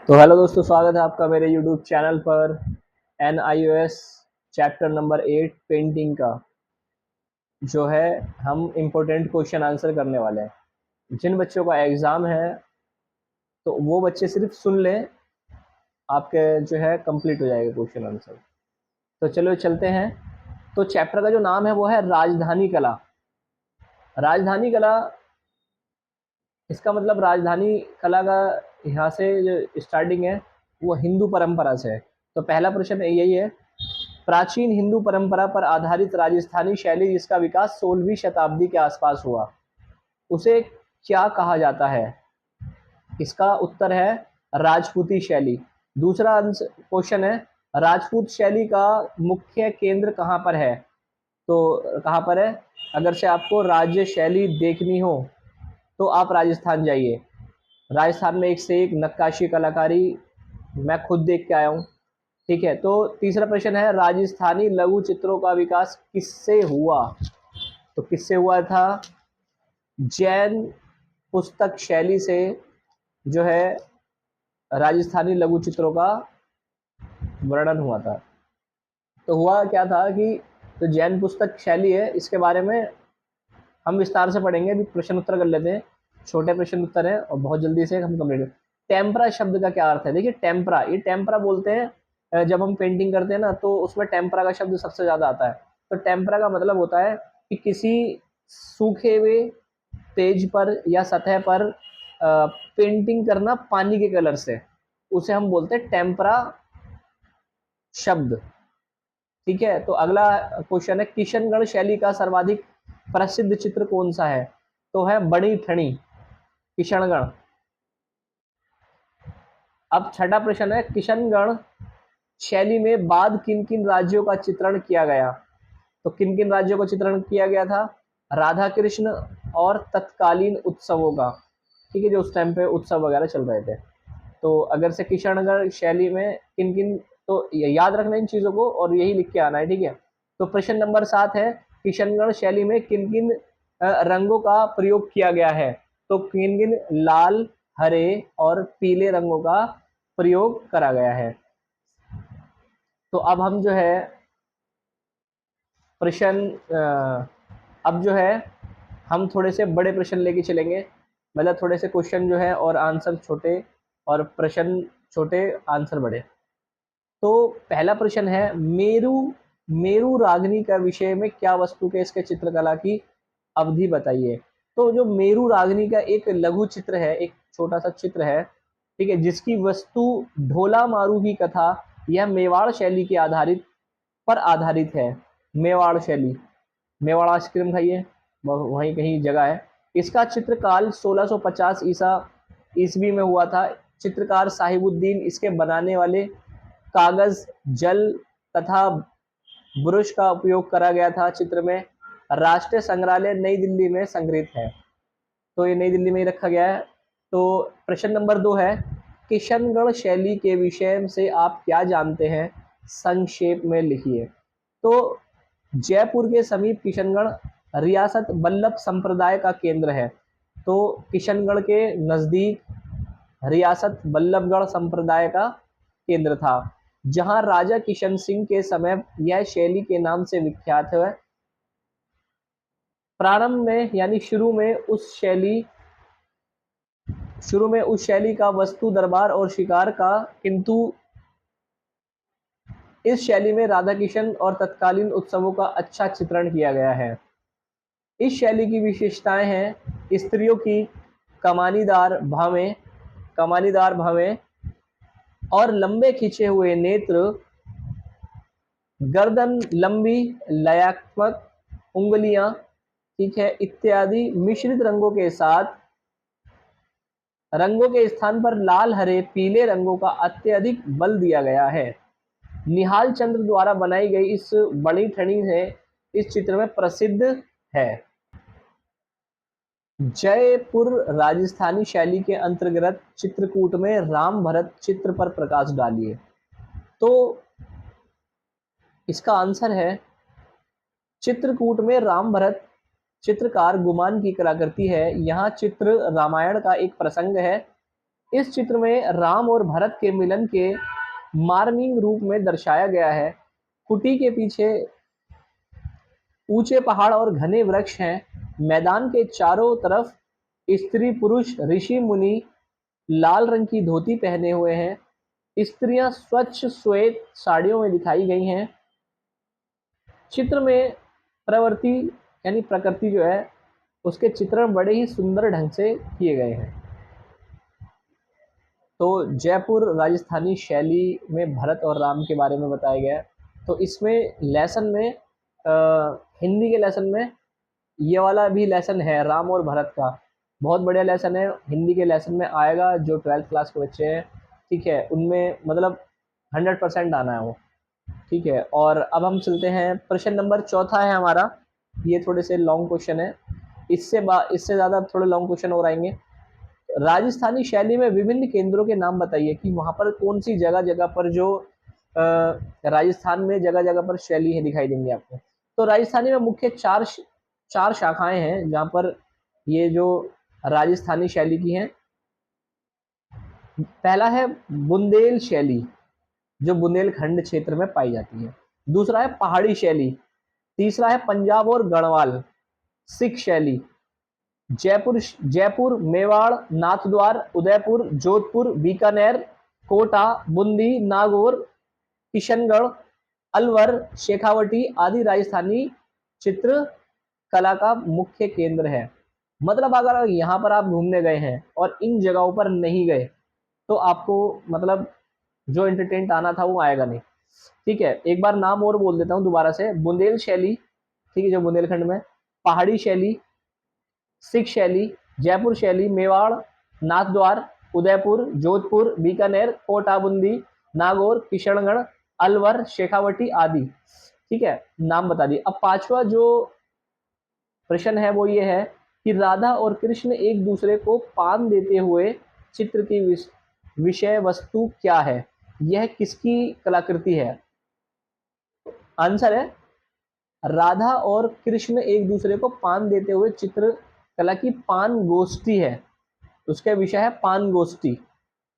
तो हेलो दोस्तों, स्वागत है आपका मेरे यूट्यूब चैनल पर। NIOS चैप्टर नंबर 8 पेंटिंग का जो है हम इम्पोर्टेंट क्वेश्चन आंसर करने वाले हैं। जिन बच्चों का एग्ज़ाम है तो वो बच्चे सिर्फ सुन लें, आपके जो है कंप्लीट हो जाएगा क्वेश्चन आंसर। तो चलो चलते हैं। तो चैप्टर का जो नाम है वो है राजधानी कला। राजधानी कला, इसका मतलब राजधानी कला का यहाँ से जो स्टार्टिंग है वो हिंदू परंपरा से है। तो पहला प्रश्न यही है, प्राचीन हिंदू परंपरा पर आधारित राजस्थानी शैली जिसका विकास 16वीं शताब्दी के आसपास हुआ, उसे क्या कहा जाता है? इसका उत्तर है राजपूती शैली। दूसरा क्वेश्चन है, राजपूत शैली का मुख्य केंद्र कहाँ पर है? तो कहाँ पर है? अगर से आपको राज्य शैली देखनी हो तो आप राजस्थान जाइए। राजस्थान में एक से एक नक्काशी कलाकारी मैं खुद देख के आया हूँ। ठीक है, तो तीसरा प्रश्न है, राजस्थानी लघु चित्रों का विकास किससे हुआ? तो किससे हुआ था? जैन पुस्तक शैली से जो है राजस्थानी लघु चित्रों का वर्णन हुआ था। तो हुआ क्या था कि जो जैन पुस्तक शैली है इसके बारे में हम विस्तार से पढ़ेंगे। अभी प्रश्न उत्तर कर लेते हैं, छोटे प्रश्न उत्तर है और बहुत जल्दी से हम कंप्लीट। टेम्परा शब्द का क्या अर्थ है? देखिए टेम्परा, ये टेम्परा बोलते हैं जब हम पेंटिंग करते हैं ना तो उसमें टेम्परा का शब्द सबसे ज़्यादा आता है। तो टेम्परा का मतलब होता है कि किसी सूखे हुए पेज पर या सतह पर पेंटिंग करना पानी के कलर से, उसे हम बोलते हैं टेम्परा शब्द। ठीक है, तो अगला क्वेश्चन है, किशनगढ़ शैली का सर्वाधिक प्रसिद्ध चित्र कौन सा है? तो है बड़ी ठणी, किशनगढ़। अब छठा प्रश्न है, किशनगढ़ शैली में बाद किन किन राज्यों का चित्रण किया गया? तो किन किन राज्यों का चित्रण किया गया था? राधा कृष्ण और तत्कालीन उत्सवों का। ठीक है, जो उस टाइम पे उत्सव वगैरह चल रहे थे। तो अगर से किशनगढ़ शैली में किन किन, तो याद रखना इन चीज़ों को और यही लिख के आना है। ठीक है, तो प्रश्न नंबर 7 है, किशनगढ़ शैली में किन किन रंगों का प्रयोग किया गया है? तो किन किन लाल, हरे और पीले रंगों का प्रयोग करा गया है? तो अब हम जो है प्रश्न अब जो है हम थोड़े से बड़े प्रश्न लेके चलेंगे। मतलब थोड़े से क्वेश्चन जो है और आंसर छोटे और प्रश्न छोटे, आंसर बड़े। तो पहला प्रश्न है, मेरू मेरू रागनी का विषय में क्या वस्तु के इसके चित्रकला की अवधि बताइए। तो जो मेरू रागनी का एक लघु चित्र है, एक छोटा सा चित्र है, ठीक है, जिसकी वस्तु ढोला मारू की कथा, यह मेवाड़ शैली के आधारित है। मेवाड़ शैली, मेवाड़ आइसक्रीम खाइए, वहीं कहीं जगह है। इसका चित्रकाल 1650 ईस्वी में हुआ था। चित्रकार साहिबुद्दीन, इसके बनाने वाले कागज, जल तथा ब्रश का उपयोग करा गया था चित्र में। राष्ट्रीय संग्रहालय नई दिल्ली में संग्रहित है। तो ये नई दिल्ली में ही रखा गया है। तो प्रश्न नंबर 2 है, किशनगढ़ शैली के विषय से आप क्या जानते हैं? संक्षेप में लिखिए। तो जयपुर के समीप किशनगढ़ रियासत बल्लभ संप्रदाय का केंद्र है। तो किशनगढ़ के नज़दीक रियासत बल्लभगढ़ संप्रदाय का केंद्र था, जहां राजा किशन सिंह के समय यह शैली के नाम से विख्यात है। प्रारंभ में यानी शुरू में उस शैली का वस्तु दरबार और शिकार का, किंतु इस शैली में राधा किशन और तत्कालीन उत्सवों का अच्छा चित्रण किया गया है। इस शैली की विशेषताएं हैं, स्त्रियों की कमानीदार भावें और लंबे खिंचे हुए नेत्र, गर्दन लंबी, लयात्मक उंगलियां, ठीक है, इत्यादि मिश्रित रंगों के स्थान पर लाल, हरे, पीले रंगों का अत्यधिक बल दिया गया है। निहाल चंद्र द्वारा बनाई गई इस बड़ी ठणी है इस चित्र में प्रसिद्ध है। जयपुर राजस्थानी शैली के अंतर्गत चित्रकूट में राम भरत चित्र पर प्रकाश डालिए। तो इसका आंसर है, चित्रकूट में राम भरत चित्रकार गुमान की कलाकृति है। यहाँ चित्र रामायण का एक प्रसंग है इस चित्र में राम और भरत के मिलन के मार्मिक रूप में दर्शाया गया है। कुटी के पीछे ऊंचे पहाड़ और घने वृक्ष हैं। मैदान के चारों तरफ स्त्री पुरुष ऋषि मुनि लाल रंग की धोती पहने हुए हैं। स्त्रियां स्वच्छ श्वेत साड़ियों में दिखाई गई हैं। चित्र में प्रवृत्ति यानी प्रकृति जो है उसके चित्रण बड़े ही सुंदर ढंग से किए गए हैं। तो जयपुर राजस्थानी शैली में भरत और राम के बारे में बताया गया है। तो इसमें लेसन में हिंदी के लेसन में ये वाला भी लेसन है राम और भरत का, बहुत बढ़िया लेसन है। हिंदी के लेसन में आएगा, जो 12th क्लास के बच्चे हैं, ठीक है, उनमें मतलब 100% आना है वो, ठीक है। और अब हम चलते हैं, प्रश्न नंबर 4 है हमारा। ये थोड़े से लॉन्ग क्वेश्चन है, इससे ज़्यादा थोड़े लॉन्ग क्वेश्चन और आएंगे। राजस्थानी शैली में विभिन्न केंद्रों के नाम बताइए कि वहाँ पर कौन सी जगह जगह पर जो राजस्थान में जगह जगह पर शैली है दिखाई देंगे आपको। तो राजस्थानी में मुख्य चार शाखाएं हैं जहाँ पर ये जो राजस्थानी शैली की हैं। पहला है बुंदेल शैली, जो बुंदेलखंड क्षेत्र में पाई जाती है। दूसरा है पहाड़ी शैली। तीसरा है पंजाब और गढ़वाल सिख शैली। जयपुर, मेवाड़, नाथद्वार, उदयपुर, जोधपुर, बीकानेर, कोटा, बूंदी, नागौर, किशनगढ़, अलवर, शेखावटी आदि राजस्थानी चित्र कला का मुख्य केंद्र है। मतलब अगर यहाँ पर आप घूमने गए हैं और इन जगहों पर नहीं गए तो आपको मतलब जो एंटरटेनमेंट आना था वो आएगा नहीं, ठीक है। एक बार नाम और बोल देता हूँ दोबारा से। बुंदेल शैली, ठीक है, जो बुंदेलखंड में। पहाड़ी शैली, सिख शैली, जयपुर शैली, मेवाड़, नाथद्वार, उदयपुर, जोधपुर, बीकानेर, कोटा, बूंदी, नागौर, किशनगढ़, अलवर, शेखावटी आदि, ठीक है, नाम बता दिए। अब पांचवा जो प्रश्न है वो ये है कि राधा और कृष्ण एक दूसरे को पान देते हुए चित्र की विषय वस्तु क्या है, यह किसकी कलाकृति है। आंसर है राधा और कृष्ण एक दूसरे को पान देते हुए चित्र कला की पान गोष्ठी है, उसका विषय है पान गोष्ठी।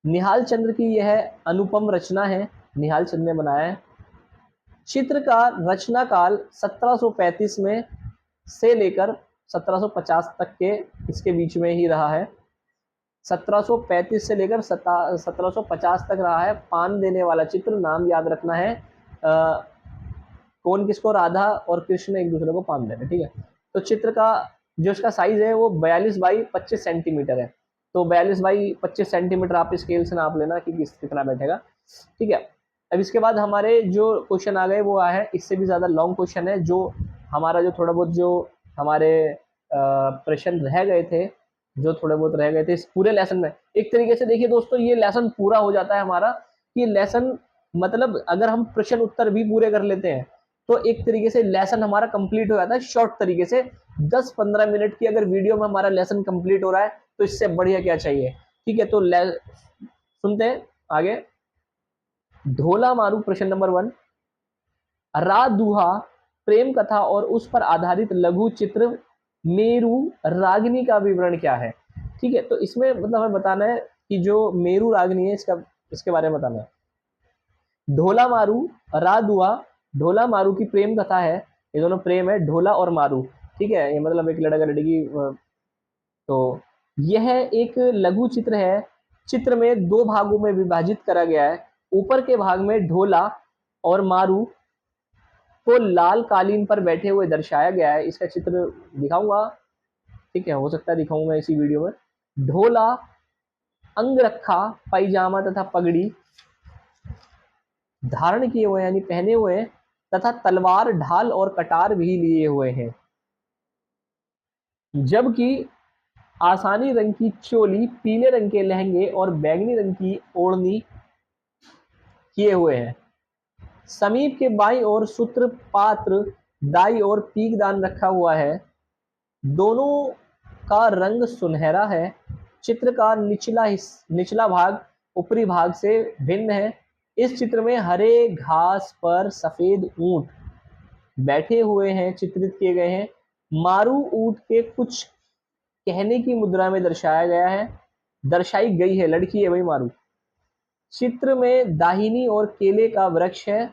निहाल चंद्र की यह अनुपम रचना है, निहाल चंद्र ने बनाया है। चित्र का रचना काल 1735 में से लेकर 1750 तक के इसके बीच में ही रहा है। 1735 से लेकर 1750 तक रहा है। पान देने वाला चित्र, नाम याद रखना है, कौन किसको, राधा और कृष्ण एक दूसरे को पान दे रहे, ठीक है। तो चित्र का जो इसका साइज है वो 42 बाई 25 सेंटीमीटर है। तो 42 बाई 25 सेंटीमीटर आप स्केल से नाप लेना कि कितना बैठेगा, ठीक है। अब इसके बाद हमारे जो क्वेश्चन आ गए वो है, इससे भी ज़्यादा लॉन्ग क्वेश्चन है, जो हमारा जो थोड़ा बहुत जो हमारे प्रश्न रह गए थे, जो थोड़े बहुत रह गए थे इस पूरे लेसन में। एक तरीके से देखिए दोस्तों, ये लेसन पूरा हो जाता है हमारा। ये लेसन मतलब अगर हम प्रश्न उत्तर भी पूरे कर लेते हैं तो एक तरीके से लेसन हमारा कंप्लीट हो जाता है शॉर्ट तरीके से। 10-15 मिनट की अगर वीडियो में हमारा लेसन कंप्लीट हो रहा है तो इससे बढ़िया क्या चाहिए, ठीक है। तो सुनते हैं आगे। ढोला मारू, प्रश्न नंबर 1। रा दुहा प्रेम कथा और उस पर आधारित लघु चित्र मेरू रागिनी का विवरण क्या है, ठीक है। तो इसमें मतलब हमें बताना है कि जो मेरू रागिनी है इसके बारे में बताना है। ढोला मारू, रा दुहा, ढोला मारू की प्रेम कथा है। ये दोनों प्रेम है, ढोला और मारू, ठीक है। ये मतलब एक लड़का लड़की। तो यह एक लघु चित्र है। चित्र में 2 भागों में विभाजित करा गया है। ऊपर के भाग में ढोला और मारू को लाल कालीन पर बैठे हुए दर्शाया गया है। इसका चित्र दिखाऊंगा, ठीक है, हो सकता है दिखाऊंगा इसी वीडियो में। ढोला अंगरखा पायजामा तथा पगड़ी धारण किए हुए यानी पहने हुए तथा तलवार, ढाल और कटार भी लिए हुए हैं, जबकि आसानी रंग की चोली, पीले रंग के लहंगे और बैंगनी रंग की ओढ़नी किए हुए हैं। समीप के बाईं ओर सूत्र पात्र, दाई और पीकदान रखा हुआ है। दोनों का रंग सुनहरा है। चित्र का निचला भाग ऊपरी भाग से भिन्न है। इस चित्र में हरे घास पर सफेद ऊंट बैठे हुए हैं, चित्रित किए गए हैं। मारू ऊंट के कुछ कहने की मुद्रा में दर्शाया गया है। दर्शाई गई है, लड़की है भाई मारू। चित्र में दाहिनी ओर केले का वृक्ष है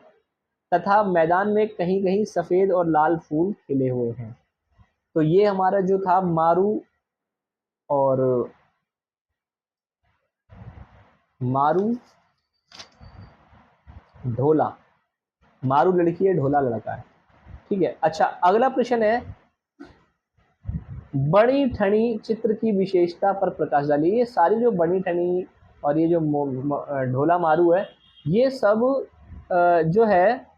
तथा मैदान में कहीं कहीं सफेद और लाल फूल खिले हुए हैं। तो ये हमारा जो था मारू और मारू ढोला, मारू लड़की है, ढोला लड़का है। ठीक है, अच्छा अगला प्रश्न है, बड़ी ठनी चित्र की विशेषता पर प्रकाश डालिए। ये सारी जो बड़ी ठनी और ये जो ढोला मारू है, ये सब जो है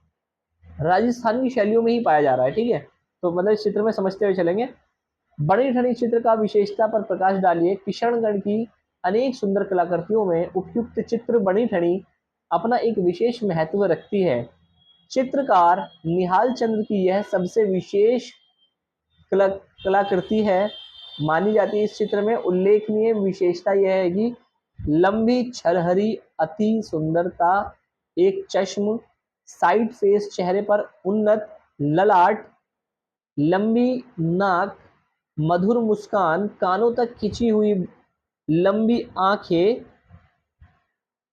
राजस्थान की शैलियों में ही पाया जा रहा है। ठीक है, तो मतलब इस चित्र में समझते हुए चलेंगे। बड़ी ठनी चित्र का विशेषता पर प्रकाश डालिए। किशनगढ़ की अनेक सुंदर कलाकृतियों में उपयुक्त चित्र बड़ी ठनी अपना एक विशेष महत्व रखती है। चित्रकार निहाल चंद्र की यह सबसे विशेष कलाकृति है मानी जाती है। इस चित्र में उल्लेखनीय विशेषता यह है कि लंबी छरहरी अति सुंदरता, एक चश्म, साइड फेस, चेहरे पर उन्नत ललाट, लंबी नाक, मधुर मुस्कान, कानों तक खिंची हुई लंबी आंखें,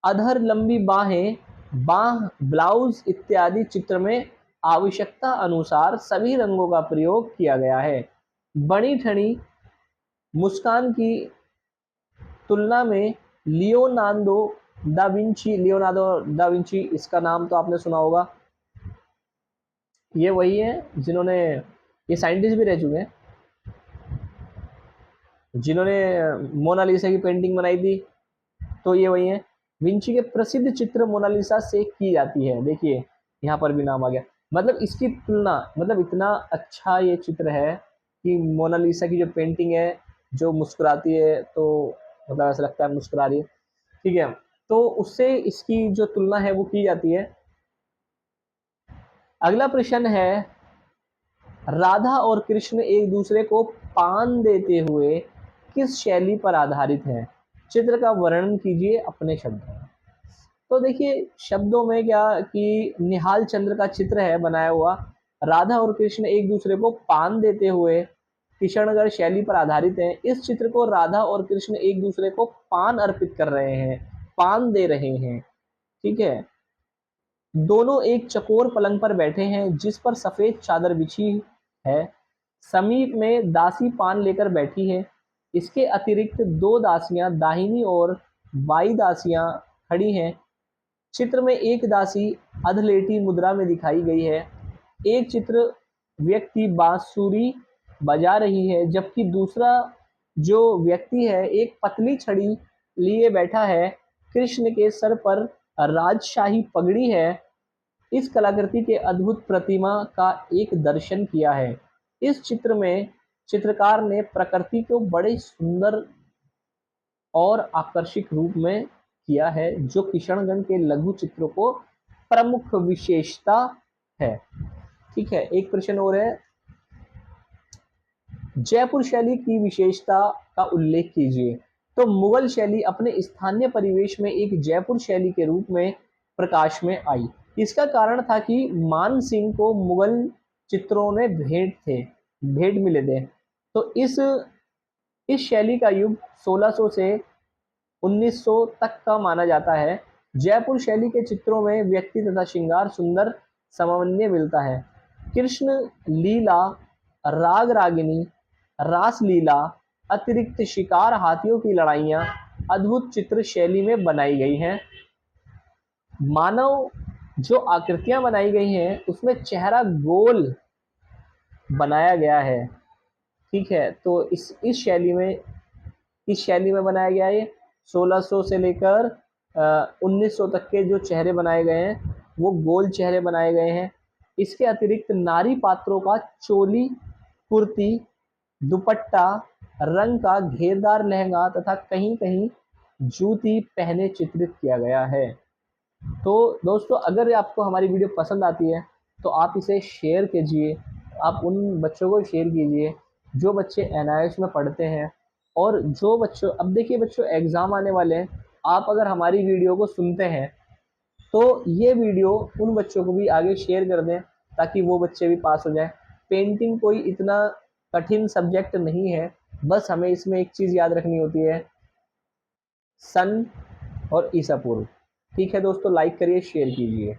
अधर लंबी बाहें, बाह ब्लाउज इत्यादि चित्र में आवश्यकता अनुसार सभी रंगों का प्रयोग किया गया है। बड़ी ठनी मुस्कान की तुलना में लियोनार्दो दा विंची, इसका नाम तो आपने सुना होगा। ये वही है जिन्होंने, ये साइंटिस्ट भी रह चुके हैं, जिन्होंने मोनालिसा की पेंटिंग बनाई थी। तो ये वही है। विंची के प्रसिद्ध चित्र मोनालिसा से की जाती है। देखिए यहाँ पर भी नाम आ गया। मतलब इसकी तुलना, मतलब इतना अच्छा ये चित्र है कि मोनालिसा की जो पेंटिंग है, जो मुस्कुराती है, तो मतलब ऐसा लगता है मुस्कुरा रही है। ठीक है, तो उससे इसकी जो तुलना है वो की जाती है। अगला प्रश्न है, राधा और कृष्ण एक दूसरे को पान देते हुए किस शैली पर आधारित है? चित्र का वर्णन कीजिए अपने शब्दों में। तो देखिए शब्दों में क्या कि निहाल चंद्र का चित्र है बनाया हुआ, राधा और कृष्ण एक दूसरे को पान देते हुए किशनगढ़ शैली पर आधारित है। इस चित्र को राधा और कृष्ण एक दूसरे को पान अर्पित कर रहे हैं, पान दे रहे हैं। ठीक है, दोनों एक चकोर पलंग पर बैठे हैं जिस पर सफेद चादर बिछी है। समीप में दासी पान लेकर बैठी है। इसके अतिरिक्त दो दासियां दाहिनी और बाई दासियां खड़ी हैं। चित्र में एक दासी अधलेटी मुद्रा में दिखाई गई है। एक चित्र व्यक्ति बांसुरी बजा रही है, जबकि दूसरा जो व्यक्ति है एक पतली छड़ी लिए बैठा है। कृष्ण के सर पर राजशाही पगड़ी है। इस कलाकृति के अद्भुत प्रतिमा का एक दर्शन किया है। इस चित्र में चित्रकार ने प्रकृति को बड़े सुंदर और आकर्षक रूप में किया है, जो किशनगढ़ के लघु चित्रों को प्रमुख विशेषता है। ठीक है, एक प्रश्न और है, जयपुर शैली की विशेषता का उल्लेख कीजिए। तो मुगल शैली अपने स्थानीय परिवेश में एक जयपुर शैली के रूप में प्रकाश में आई। इसका कारण था कि मान सिंह को मुगल चित्रों ने भेंट मिले थे। तो इस शैली का युग 1600 से 1900 तक का माना जाता है। जयपुर शैली के चित्रों में व्यक्ति तथा श्रृंगार सुंदर समन्वय मिलता है। कृष्ण लीला, राग रागिनी, रास लीला, अतिरिक्त शिकार, हाथियों की लड़ाइयाँ अद्भुत चित्र शैली में बनाई गई हैं। मानव जो आकृतियां बनाई गई हैं उसमें चेहरा गोल बनाया गया है। ठीक है, तो इस शैली में बनाया गया है। 1600 से लेकर 1900 तक के जो चेहरे बनाए गए हैं वो गोल चेहरे बनाए गए हैं। इसके अतिरिक्त नारी पात्रों का चोली, कुर्ती, दुपट्टा, रंग का घेरदार लहंगा तथा कहीं कहीं जूती पहने चित्रित किया गया है। तो दोस्तों अगर आपको हमारी वीडियो पसंद आती है तो आप इसे शेयर कीजिए, आप उन बच्चों को शेयर कीजिए जो बच्चे एनआईएस में पढ़ते हैं। और जो बच्चों, अब देखिए बच्चों एग्ज़ाम आने वाले हैं, आप अगर हमारी वीडियो को सुनते हैं तो ये वीडियो उन बच्चों को भी आगे शेयर कर दें ताकि वो बच्चे भी पास हो जाएं। पेंटिंग कोई इतना कठिन सब्जेक्ट नहीं है, बस हमें इसमें एक चीज़ याद रखनी होती है सन और ईसा पूर्व। ठीक है दोस्तों, लाइक करिए, शेयर कीजिए।